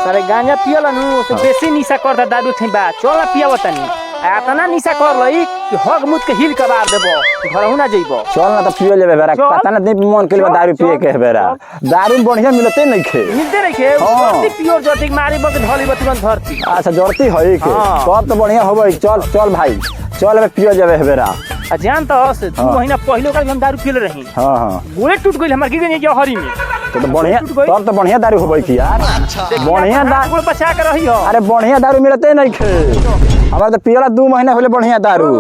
सारे गांजा पियला नु से बेसी निशा करता दारू थैबा चल पियाव तनी आतना निशा कर लई कि हग मुत के हिल कबार देबो घरहु ना जइबो चल ना त पियो लेबे बेरा कतना दिन मन के दारू पिए के बेरा दारू बढ़िया मिलते नहीं खे मिलते नहीं खे जर्ती प्योर जर्ती मारी बक ढली बतुरन धरती अच्छा जर्ती है के सब तो बढ़िया होबे चल चल भाई चल बे पियो जाबे बेरा जान तो 2 महीना पहले का हम दारू पियल रही हां हां गोले टूट गइल हमर गिर गई हरी में तो बढ़िया तब तो बढ़िया दारू होबे की यार बढ़िया दारू बचा के रही हो अरे बढ़िया दारू मिलते नहीं खे हमार तो पियला 2 महीना होले बढ़िया दारू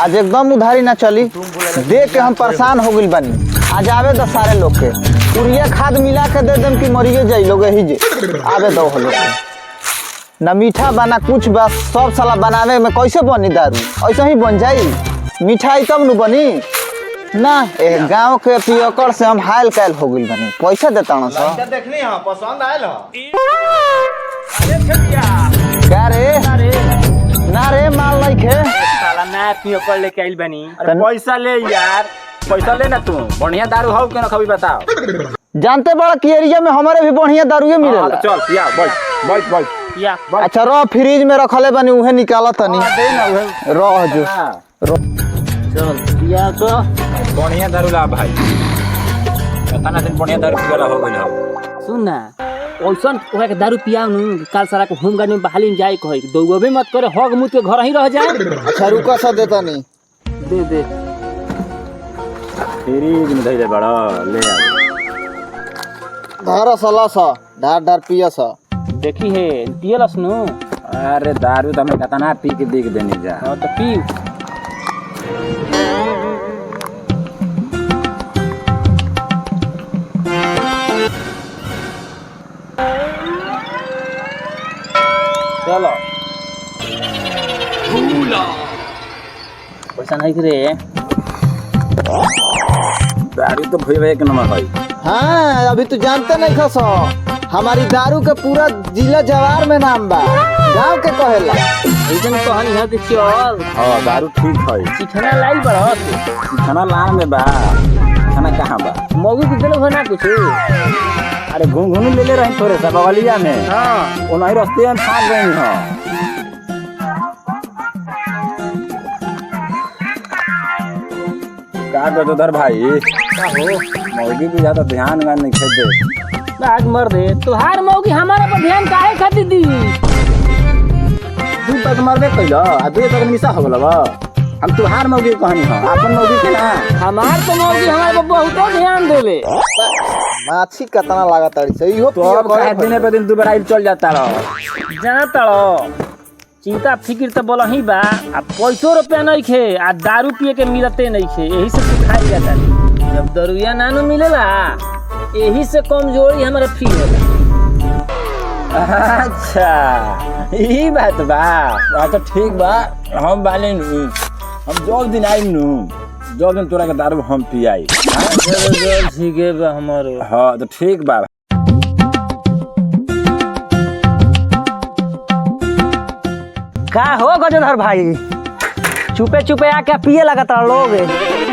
आज एकदम उधारी ना चली देख के हम परेशान हो गइल बानी आज आवे दो सारे लोग के यूरिया खाद मिला के दे देम कि मरिए जाई लोग ही जे आवे दो हो लोग ना मीठा बना कुछ बस सब साला बनावे में कैसे बनी दारू ऐसे ही बन जाई मिठाई तब न बनी ना गांव के पियकर से हम हाल कैल हो गइल बानी पैसा देता ना सर देखनी हां पसंद आइल हो अरे छतिया क्या रे ना रे माल नहीं खे साला ना पियो कर लेके आइल बानी अरे पैसा ले यार पैसा ले ना तू बढ़िया दारू हो के ना कभी बताओ जानते बड़ा कि एरिया में हमारे भी बढ़िया दारू मिलेला चल पिया बैठ बैठ या अच्छा रो फ्रिज में रखले बनी उहे निकाला तनी दे ना उहे रह जो चल पिया तो बढ़िया दारू ला भाई कतना दिन बढ़िया दारू पियला हो गइल हो सुन ना ओइसन ओहे के दारू पियाव नु काल सारा को होम गार्ड में बहाली में जाए कहे दौगबे मत करे हग मुत के घर ही रह जाए अच्छा रुका सा देता नहीं दे दे फ्रिज में धइले बड़ा ले आ धारा सला सा ढार ढार पिया सा देखी है पियलस नु अरे दारू तो हमें कतना पी के देख देनी जा हां तो पी चलो पैसा नहीं रे दारू तो भई एक नंबर भाई हाँ अभी तू जानते नहीं खसो हमारी दारू के पूरा जिला जवार में नाम बा गांव के कहेला ऐसन कहनी है कि चल हां दारू ठीक है चिकना लाई बड़त खाना ला में बा खाना कहां बा मौगी के दिलो ना कुछ अरे घूम ले ले रही थोड़े सा बगलिया में हां ओ नहीं रास्ते में फाड़ गई हां का कर उधर भाई का हो मौगी भी ज्यादा ध्यान में नहीं खेत दे बाग मर दे तुहार मौगी हमारे पर ध्यान काहे खाती दी दू तक मरबे कैलो आ दू तक निशा हो गेल हम तुहार मौगी के कहानी हां अपन मौगी के ना हमार तो मौगी हमारे पर बहुत ध्यान देले माछी कतना लागत है से इहो तो अब कहे दिन पे दिन दोबारा चल जाता रहो जानता रहो चिंता फिक्र तो बोला ही बा आ 500 रुपया नहीं खे आ दारू पिए के मिलते नहीं खे यही से सिखाई जाता जब दरुया नानू मिलेला यही से कमजोरी हमारे फ्री होला अच्छा यही बात बा अच्छा ठीक बा हम बाले हम जो दिन आई नु जो दिन तोरा के दारू हम पियाई ठीक है बा हमारे हां तो ठीक बा का हो गजोधर भाई चुपे चुपे आके पिए लगत लोग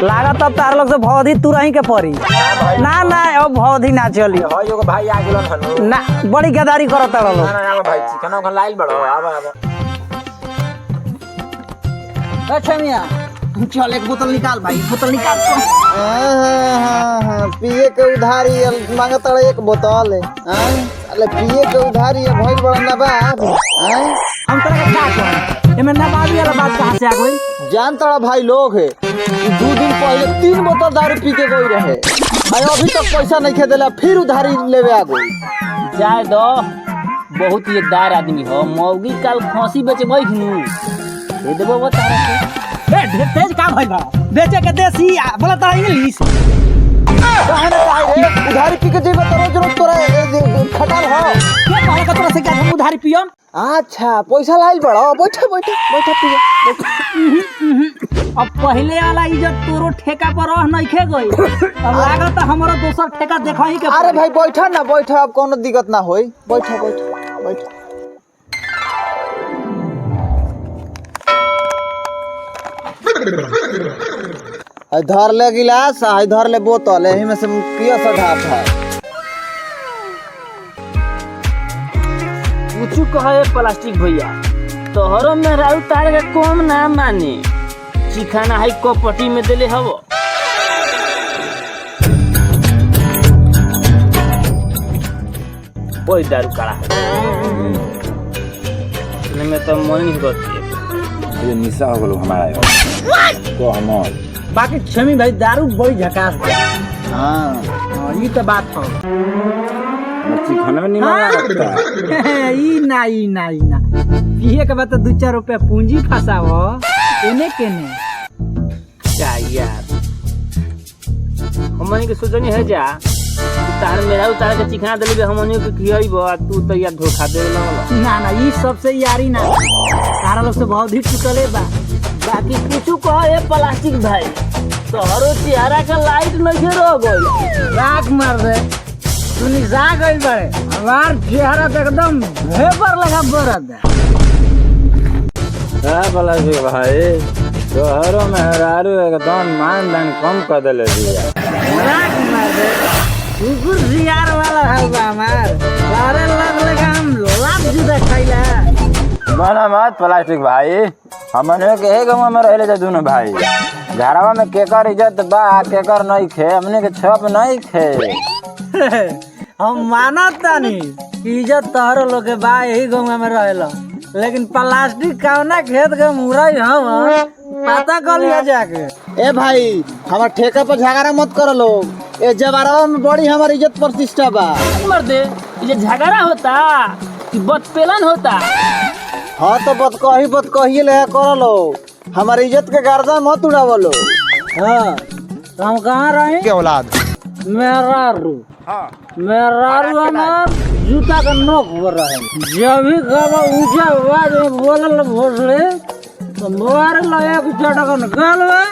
लागत अब तार लोग से भौधी तुरही के पड़ी ना ना अब भौधी ना चली हो एगो भाई आ गेलन हनु ना बड़ी गदारी करत लोग ना ना भाई चिकन का लाइल बड़ो आवा अच्छा मियां चल एक बोतल निकाल भाई बोतल निकाल तो पिए के उधारी मांगत रहे एक बोतल अरे पिए के उधारी भइल बड़ा नवाब हम तरह का कहब एमे नवाबी वाला बात कहां से आ गई जान तड़ा भाई लोग है 2 दिन पहले 3 बोतल दारू पी के गई रहे अभी तक पैसा नहीं खे देला फिर उधारी लेवे आ गई जाए दो बहुत एकदार आदमी हो मौगी काल फांसी बेचे गई नु दे देबो बता ए तेज काम भइल बा बेचे के देसी बोला त इंग्लिश काहे ना काहे रे उधारी पी के जेबे तो रोज तोरा खटाल हो के कहले का तोरा से का हम उधारी पियम अच्छा पैसा लाइल बड़ा बैठे बैठे बैठे पिए अब पहले वाला इज्जत तोरो ठेका पर रह नहीं खे गई अब लागत हमरो दोसर ठेका देखही के अरे भाई बैठा ना बैठा अब कोनो दिक्कत ना होई बैठा बैठा बैठा है धर ले गिलास है धर ले बोतल यही में से पियो सा ढाप है। कुछ कहे प्लास्टिक भैया तोहरो मेहरारू तार के कम ना माने चिखाना है कपटी में देले हवो कोई दारू काढ़ा में तो मन नहीं करती ये निशा हो गलो हमारा तो हम बाकी छमी भाई दारू बड़ी झकास बा। हाँ ये तो बात हो चिखाना में नहीं मांगा लगता ई ना पिए के बाद 2-4 रुपया पूंजी फसावो एने केने क्या यार हमनी के सोचनी है जा तार मेहरारू तार के चिखाना देली बे हमनी के खियाइबो तू तो यार धोखा दे लगल ना ये सबसे यारी ना तारा लोग से बहुत ही टूटले बा। बाकी कुछ कहे प्लास्टिक भाई तोहरो चेहरा का लाइट नहीं रह गई राख मार दे तू निशा गइल बाड़े हमार चेहरा तो एकदम भेपर लगा बरद प्लास्टिक भाई तोहरो मेहरारू एकदम मान दान कम कर देले दिया राख मार दे कुकुर जियार वाला है बा हमार सारे लग हम लाभ जुदा खाइला बना मत प्लास्टिक भाई हमने के एक गांव में रहले दोनों भाई घरवा में केकर इज्जत बा केकर नहीं खे हमने के छप नहीं खे हम मानत तानी इज्जत तोहरो लोग के बा यही गाँव में रहेला लेकिन प्लास्टिक कौना खेत के मुरई हम पता कर लिया जाके। ए भाई हमार ठेका पर झगड़ा मत करो लोग ए जबारवा में बड़ी हमारी इज्जत प्रतिष्ठा बा। मर दे ये झगड़ा होता कि बदपेलन होता हाँ तो बत कही ले करो लो हमारी इज्जत के गर्दा मत उड़ावो लो। हाँ तो हम कहाँ रहे के औलाद मेहरारू हमार जूता का नोक पर रहे जब भी कब ऊंचा आवाज में बोलल भोसले तो मार लो एक चटकन गाल में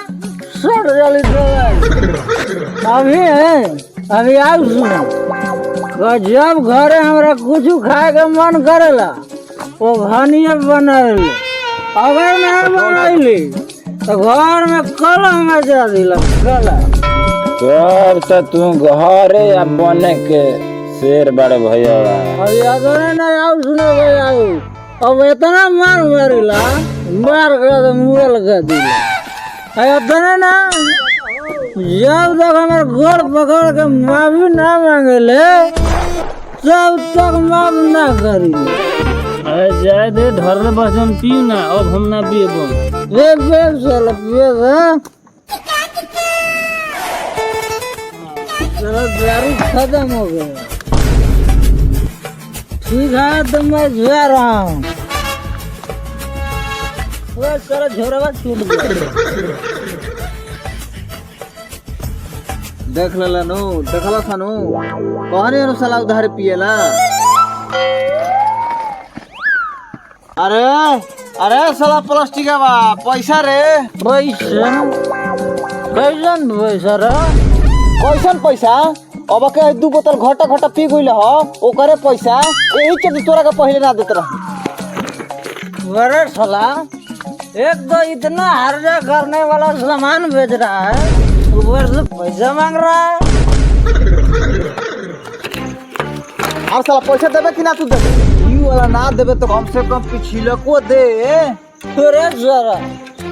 सड़ जली तो अभी आओ सुनो जब घरे हमरा कुछ खाए के मन करेला वो घनिया बनैले अगर नहीं बनैली तो घर में कलम में जा दिला कलम तब तो तू घरे बने के शेर बड़े भैया अभी अगर नहीं आओ सुनो भाई आओ अब इतना मार मारिला मार कर मुँह लगा दिला इतना ना जब तक हमारे गोड़ पकड़ के माफी ना मांगेले तब तक माफ ना करी अरे जाए दे ढर बस हम पियो ना अब हम ना पिएबो साला पिए चलो दारू खत्म हो गया ठीक है तो मैं जा रहा हूँ सारा झोरवा छूट गया देख लेला नु देखला था नु कहनी नु साला उधार पिएला। अरे अरे साला प्लास्टिक बा पैसा रे पैसा कैसन पैसा रे कैसन पैसा अब के 2 बोतल घटा पी गइल ह ओकरे पैसा यही चीज तोरा के पहले ना देत रह। अरे साला एक तो इतना हर्जा करने वाला सामान बेच रहा है ऊपर से पैसा मांग रहा है। अब साला पैसा देबे कि ना तू देबे यू वाला ना देबे तो कम से कम पिछले को दे। अरे जरा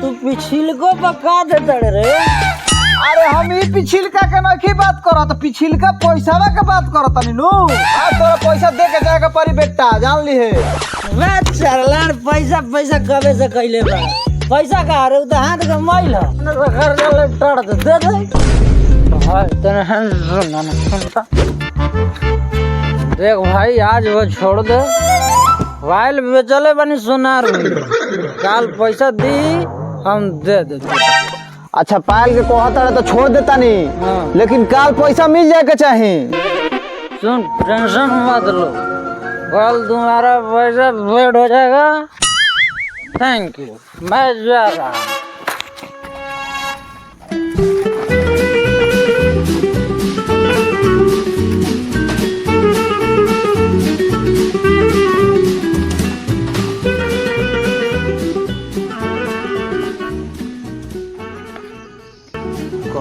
तू पिछिलको पका देता रे। अरे हम ई पिछिलका के नखी बात करत पिछिलका पैसावा के बात करत नी नु आ तोरा पैसा दे के जाएगा परी बेटा जान ली है मैं चरलार पैसा पैसा कबे से कइले बा पैसा का रे तो हाथ के मैल न घर ले टड़ दे दे भाई तने सुन ना देख भाई आज वो छोड़ दे वाइल बेचले बनी सोनार काल पैसा दी हम दे दे। अच्छा पायल के कहता है तो छोड़ देता नहीं हाँ। लेकिन काल पैसा मिल जाए के चाहिए। सुन टेंशन मत लो कल तुम्हारा पैसा भेंट हो जाएगा। थैंक यू मैं जा रहा हूँ।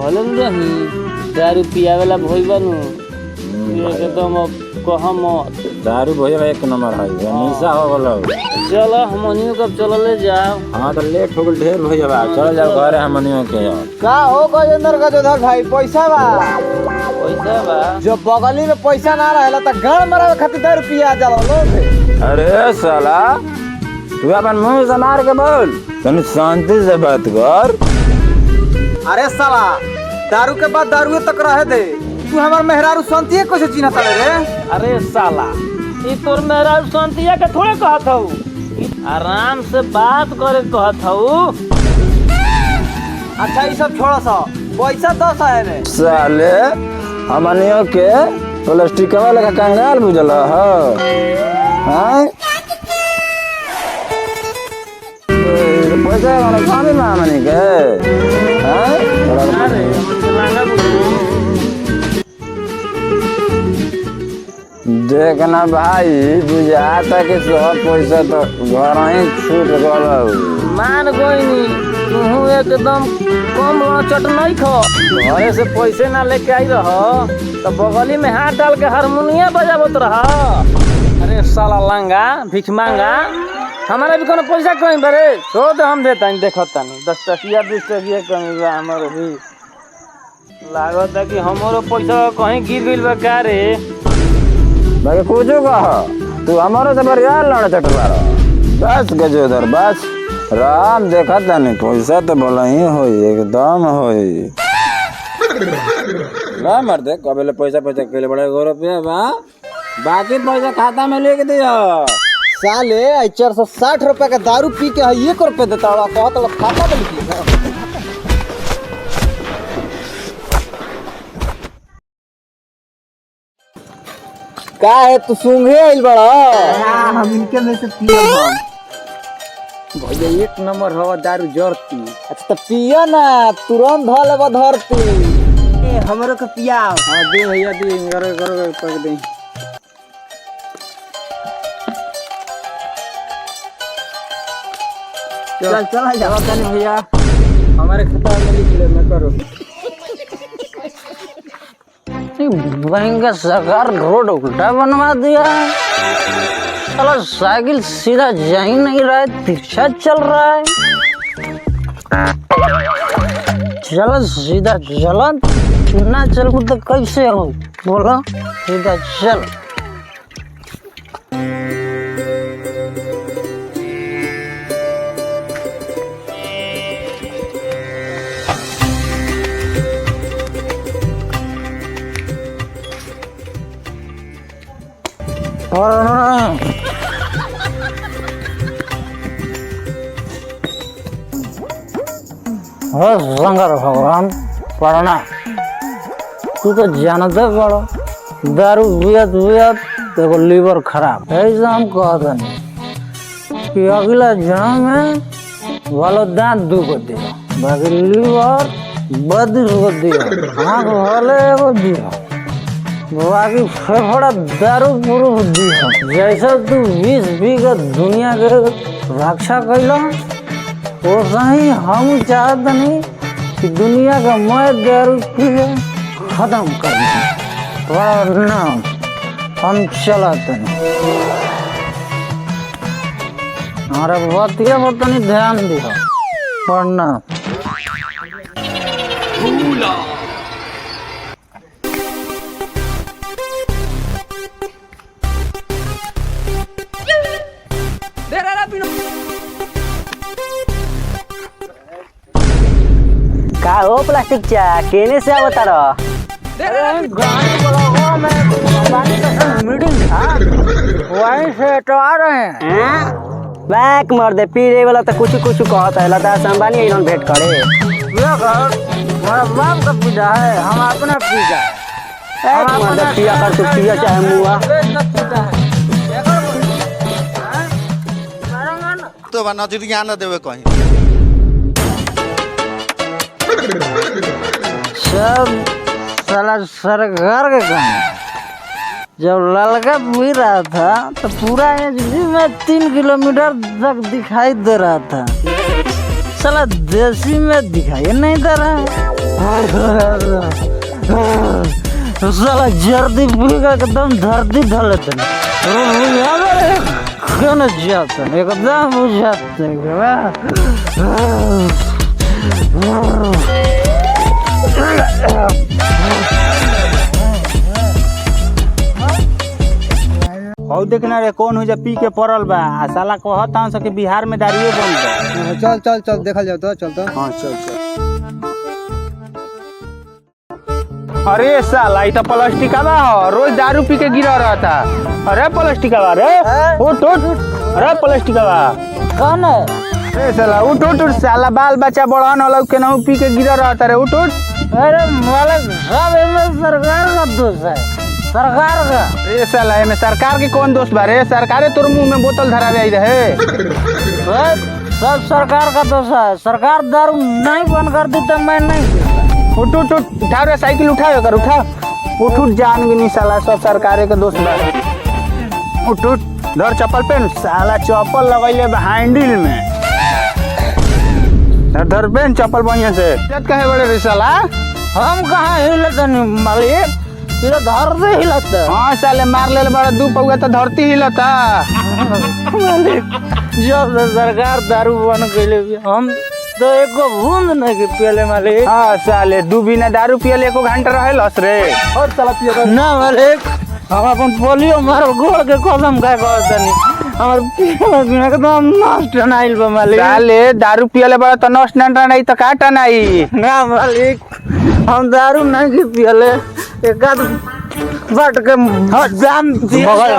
कहले न रही दारू पियावेला भइबा नु एकदम कहम दारू भैया एक नंबर है निशा हो गलो। चलो हमनियो कब चलले जाओ। हाँ तो लेट हो गल ढेर भैया बा चल जाओ घरे हमनियो के यार। का हो गजेंद्र गजोधर भाई पैसा बा? पैसा बा जो बगली में पैसा ना रहेला त गाड़ मरावे खातिर 10 रुपया जाला लोग। अरे साला तू अपन मुंह से मार के बोल तनी शांति से बात कर। अरे साला दारू के बाद दारू तक रहे दे तू हमार मेहरारू संतिये कैसे चिन्हत रे? अरे साला ई तोर मेरा शांतिया के थोड़े कहत हूँ आराम से बात करे कहत हूँ। अच्छा ये सब छोड़ा सा पैसा 10 है रे। साले हमनियो के प्लास्टिक वाला का कंगाल बुझल है पैसा वाला स्वामी मामनी के हैं अरे लांगा बुझो देखना भाई बुझाता कि सब पैसा तो घर ही छूट गल। मान गोइनी तू एकदम कम चट नहीं खो घरे से पैसे ना लेके आई रहो तो बगली में हाथ डाल के हारमोनिया बजावत रह। अरे साला लांगा भिख मांगा हमारा भी कोनो पैसा कहीं बरे छोड़ दे हम देता नहीं देखता नहीं 10 टकिया 20 टकिया कमी बा हमारो भी लागत है कि हमारो पैसा कहीं गिर गइल बा का रे। बाकी कुछ कह तू हमारे से बढ़िया लड़ चटवा बस गजोदर बस राम देखा नहीं पैसा तो बोला ही होई एकदम होई ना मर्दे कबेले पैसा पैसा के बड़े गौरव पे बा बाकी पैसा खाता में लेके दिया। साले 460 रुपया का दारू पी के 1 रुपया देता हूँ कहत लोग खाता में लिखी का है तू सूंघे आइल बड़ा? हम इनके में से पियो हम भैया 1 नंबर हवा दारू जरती। अच्छा तो पिया ना तुरंत धल लेबा धरती हमरो के पिया। हाँ दे भैया दे करो करो पक दे। चल चल जाओ तनी भैया हमारे खाता में लिख ले मैं करो। बैंक का सरकार रोड उल्टा बनवा दिया साला साइकिल सीधा जा ही नहीं रहा है तिरछा चल रहा है। चलो सीधा चलो ना चल तो कैसे हो बोलो सीधा चल। शंकर भगवान पढ़ना तू तो जानते बड़ो दारू पियत पियत देखो लीवर खराब ऐसा हम कहते नहीं कि अगला जन्म में वालो दांत 2 को दियो बाकी लीवर 32 को दियो आँख वाले को दियो बाकी फेफड़ा दारू प्रूफ दियो। जैसा तू 20 बीघा दुनिया के रक्षा कैला वैसा ही हम चाहते नहीं कि दुनिया का मैं दारू पी खत्म कर वरना हम चलाते नहीं। हमारे बतिया पर तनी ध्यान दियो वरना का हो प्लास्टिक चा केने से आवता रह मीटिंग था वहीं से तो आ रहे हैं। बैक मार दे पीरे वाला तो कुछ कुछ कहता है लता संबानी इन्हों भेंट करे हमारा बाप का पूजा है हम अपना पूजा मार दे पिया कर तू पिया चाहे मुआ तो नजरिया न देवे कहीं सब साला सरकार के काम। जब ललका पी रहा था तो पूरा एचडी में 3 किलोमीटर तक दिखाई दे रहा था साला देसी में दिखाई नहीं दे रहा है। साला जर्दी पीका एकदम धरती ढलत न जाता एकदम बुझाते हौ देखना रे कौन हो जा पी के पड़ल बा आ साला कहत हूं कि बिहार में दारूए बंद बा। चल चल चल देखल जाओ तो चल तो। हाँ चल चल। अरे साला ई तो प्लास्टिकवा हो, रोज दारू पी के गिरा रहा था। अरे प्लास्टिकवा रे उठ उठ। अरे प्लास्टिकवा कौन है? ए साला उठ उठ उठ, साला बाल बच्चा बड़हन वाला के ना पी के गिरा रहा था रे, उठ उठ। अरे मालिक सब इसमें सरकार का दोष है, सरकार का। ए साला में सरकार के कौन दोस्त बा रे? सरकारे तोर मुंह में बोतल धरावे आई रहे। सब सरकार का दोष है, सरकार दारू नहीं बंद कर दी तो मैं नहीं। उठ उठ उठ, उठा रे साइकिल उठाओ कर, उठा उठ उठ, जान गिनी साला सब सरकारे के दोस्त बा। उठ उठ, धर चप्पल पहन, साला चप्पल लगैले बा हैंडल में। धर पहन चप्पल बढ़िया से। इज्जत कहे बड़े रे साला? हम कहाँ हिलत नहीं मालिक, तेरा धरती हिलत। हाँ साले मार ले बड़ा दू पौआ तो धरती हिलता। मालिक जब से सरकार दारू बंद कैले हम तो एको बूंद नहीं के पियले मालिक। हाँ साले दू बिना दारू पियले एको घंटा रहे लस रे। और साला पिए ना मालिक, हम अपन पोलियो मारल गोड़ के कसम खा कहतनी हमर पियला बिना एकदम नष्ट नाइल बा मालिक। साले दारू पियले बड़ा तो नष्ट नहीं तो का टनाई। ना मालिक हम दारू नहीं के पियले, एक आध फट के दाम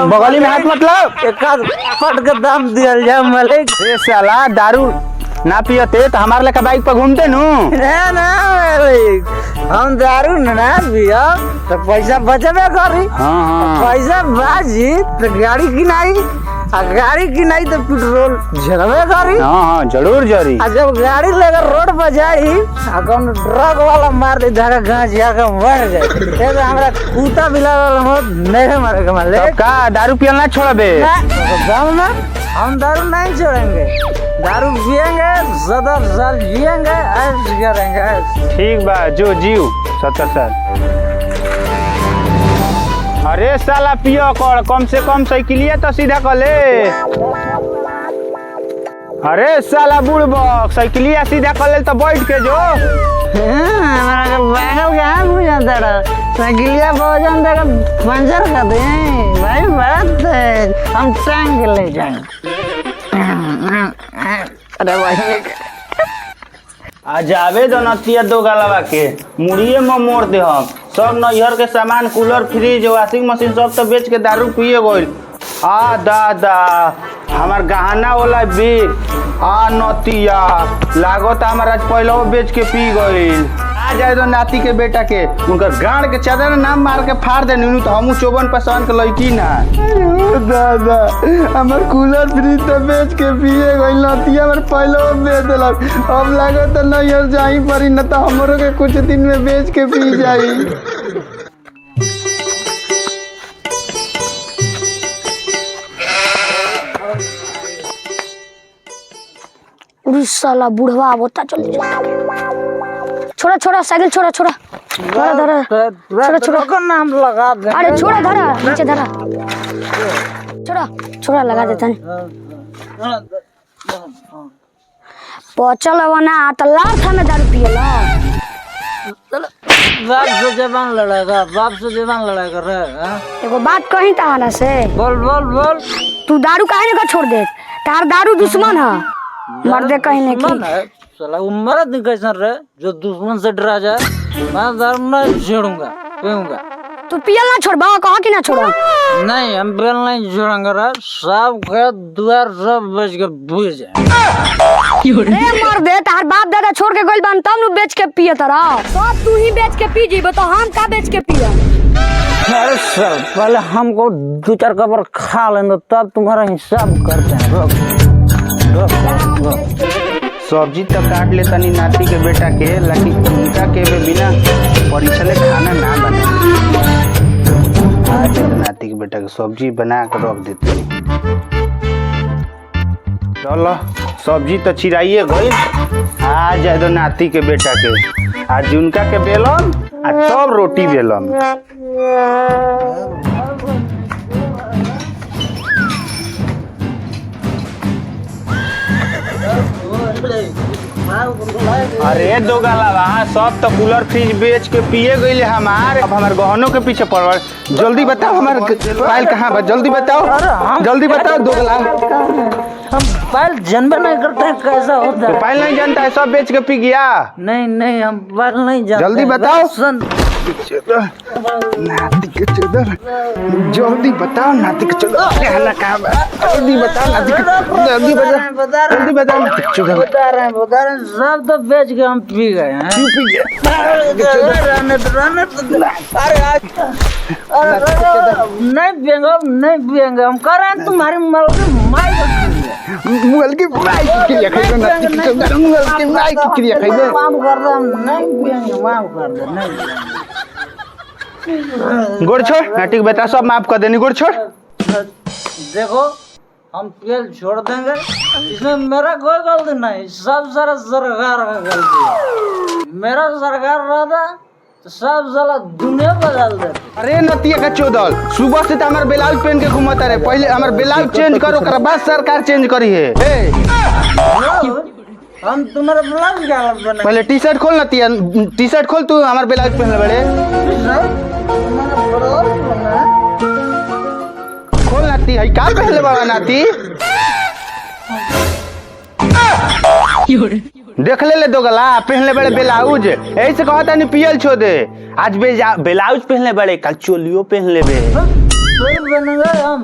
बगली में हाथ मतलब एक आध फट के दाम दियल जाए मालिक। ए साला दारू ना पियते तो हमारे लेकर बाइक पर घूमते नू। ना मालिक हम दारू ना पिया तो पैसा बचबे करी। हाँ पैसा बाजी तो गाड़ी किनाई, आ गाड़ी किनाई तो पेट्रोल झड़बे करी। हाँ जरूर जरी। आ जब गाड़ी लेकर रोड पर जाई आ कौन ट्रक वाला मार दे धक्का गांच जाकर मर जाए, तो हमरा कुत्ता बिलार वाला मत नहीं मारे के मालिक। तब का दारू पियल ना छोड़बे? ना हम दारू नहीं छोड़ेंगे, दारू पियेंगे 70 साल जिएंगे, ऐश करेंगे। ठीक बा जो जीव 70 साल। अरे साला पियो कर, कम से कम साइकिलिया तो सीधा कर ले। अरे साला बुड़बक साइकिलिया सीधा कर ले तो बैठ के जो। हमारा का बैगल कहाँ बुझाता रहा, साइकिलिया भोजन देकर पंचर कर दे भाई, बात है हम टांग के ले जाएंगे। अरे भाई आ जावे दो नतिया दो गलवा के मुड़िए में मोड़ दे। हम सब नैहर के सामान कूलर फ्रिज वॉशिंग मशीन सब तो बेच के दारू पिए गइल। आ दादा हमार गहना वाला बेग आ नतिया लागत हमारा पहले बेच के पी गइल। आ जाए तो नाती के बेटा के उनकर गाड़ के चादर नाम मार के फाड़ दे नीनू तो हमू 54 पसंद के लड़की ना। दादा हमार कूलर फ्रिज तो बेच के पिए गइल, नतिया हमार पहले बेच देलक। अब लागत तो नहीं जाई परी न तो हमरो के कुछ दिन में बेच के पी जाई। साला बुढ़वा बोता चल छोड़ा छोड़ा साइकिल छोड़ा छोड़ा धरा धरा छोड़ा छोड़ा का नाम लगा दे। अरे छोड़ा धरा नीचे धरा छोड़ा छोड़ा लगा देता पचल बना तो लार था में दारू पियला। बाप से जबान लड़ाएगा, बाप से जबान लड़ाएगा रे। एगो बात कही तहाना से बोल बोल बोल। तू दारू काहे नहीं छोड़ दे, तार दारू दुश्मन है मर्दे कहीं नहीं की। साला उम्र नहीं कैसा रे जो दुश्मन से डरा जाए। मैं दारू नहीं छोड़ूंगा, पीऊंगा। तू पियल ना छोड़बा, कहा कि ना छोड़ो? नहीं हम बेल नहीं छोड़ेंगे रे, सब के द्वार सब बेच के बुझ जाए। मर्दे तार बाप दादा छोड़ के गइल बान तब नु बेच के पिए तरा, सब तू ही बेच के पी जीबो तो हम का बेच के पिए? अरे सर पहले हमको 2-4 कबर खा लेंगे तब तुम्हारा हिसाब करते हैं। सब्जी तो काट ले तनी नाती के बेटा के, लेकिन उनका के बिना परीक्षा ले खाना ना बने। आज नाती के बेटा के सब्जी बना के रख देते। चलो सब्जी तो चिराइए गई आ जाए दो नाती के बेटा के आज उनका के बेलम आ सब रोटी बेलम। अरे दो गाला सब तो कूलर फ्रिज बेच के पिए गई हमार। अब हमार गहनों के पीछे पड़ल। जल्दी बताओ हमार फाइल कहाँ बा, जल्दी बताओ जल्दी बताओ दो गाला। हम पायल जानबे नहीं करते हैं कैसा होता है। फाइल नहीं जानता है, सब बेच के पी गया। नहीं नहीं हम पायल नहीं जानते। जल्दी बताओ। सन नाती के चोदर जल्दी बताओ नाती के चोदर कहना कहाँ बा, जल्दी बताओ नाती के जल्दी बताओ जल्दी बताओ नाती के चोदर। बता रहे हैं सब तो बेच के हम पी गए हैं। क्यों पी गया? रहने दो। अरे नहीं पियेंगे हम कह रहे हैं तुम्हारी मल की माई मुगल की माई की क्रिया खाइबे नाती के चोदर, मुगल की माई की क्रिया खाइबे। माफ कर दे, हम नहीं पियेंगे, माफ कर दे। नहीं गोड़ छोड़ नाटी के बेटा सब माफ कर देनी। गोड़ छोड़। देखो हम तेल छोड़ देंगे, इसमें मेरा कोई गलती नहीं, सब सारा सरकार का गलती है। मेरा सरकार रहता तो सब साला दुनिया बदल देते। अरे नतिया का चोदल सुबह से तो हमारे ब्लाउज पहन के घूमता रहे। पहले हमारे ब्लाउज चेंज करो कर बाद सरकार चेंज करी है। हम तुम्हारे ब्लाउज क्या बने? पहले टी शर्ट खोल नतिया, टी शर्ट खोल तू हमारे ब्लाउज पहन बड़े खोल नाती है का पहले बड़ा नाती देख ले दो गला पहनले बड़े ब्लाउज ऐसे कहता नहीं पियल छो दे। आज ब्लाउज पहनले बड़े कल चोलियो पहन ले बे। बनेंगे हम